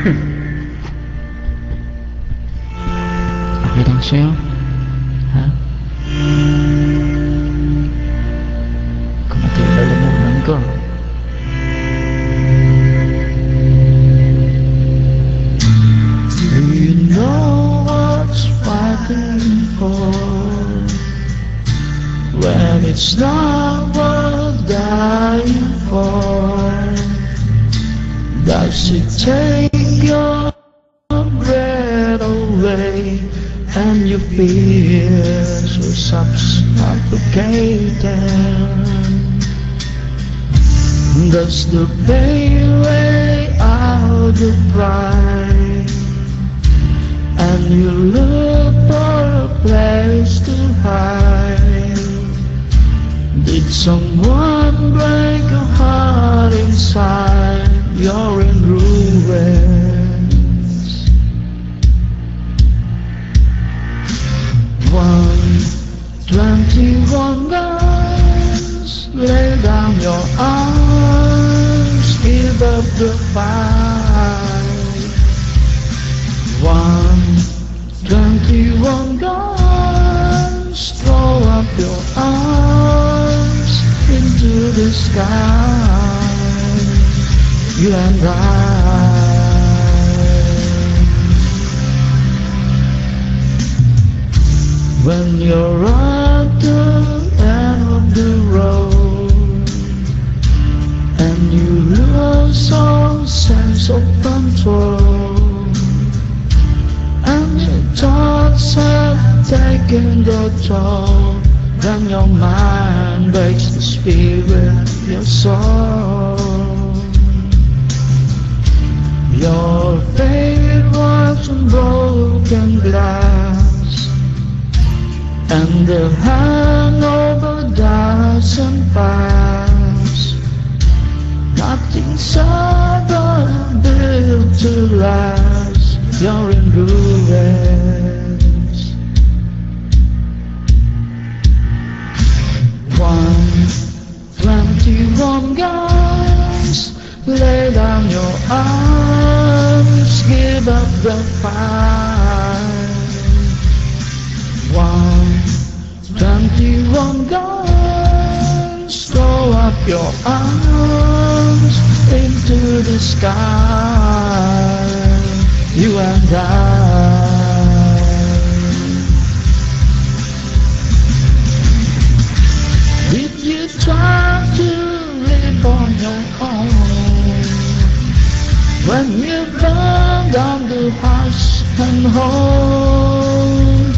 Okay lang sa'yo? Ha? Kumatibay lang naman ko. Do you know what's fighting for? When it's not worth dying for, does it take your breath away and you feel so suffocated? Does the pain weigh out the pride and you look for a place to hide? Did someone break your heart inside? You're in ruins. 121 guns, lay down your arms, give up the fight. 121 guns, throw up your arms into the sky. You and I. When you're at the end of the road and you lose all sense of control and your thoughts have taken the toll, then your mind breaks the spirit, your soul. Your faith was on broken glass, and the hangover doesn't pass. Nothing's ever built to last. You're in ruins. 121 guys, lay down your arms, give up the fight. 121 guns, throw up your arms into the sky. You and I. Did you try to live on your own when you burn down the house and home?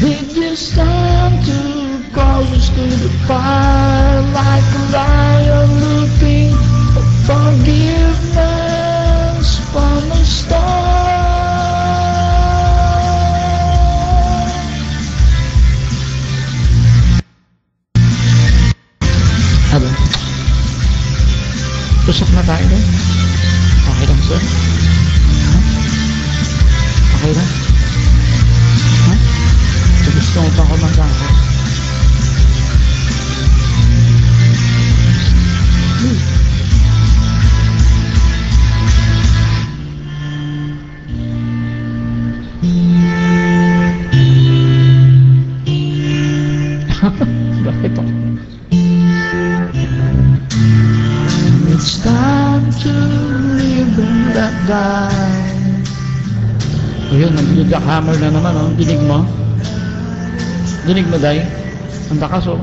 Did you stand too close to the fire like a lion looking for forgiveness from a storm? Aba, tusok na tayo doon. Okay lang, sir? Ha? Okay lang? Ha? So gusto mo pa ako magkakos? Bakit ako? It's time to live and let die. Ayun, nag-hammer na naman, oh. Dinig mo? Dinig mo, Day? Ang takas, oh.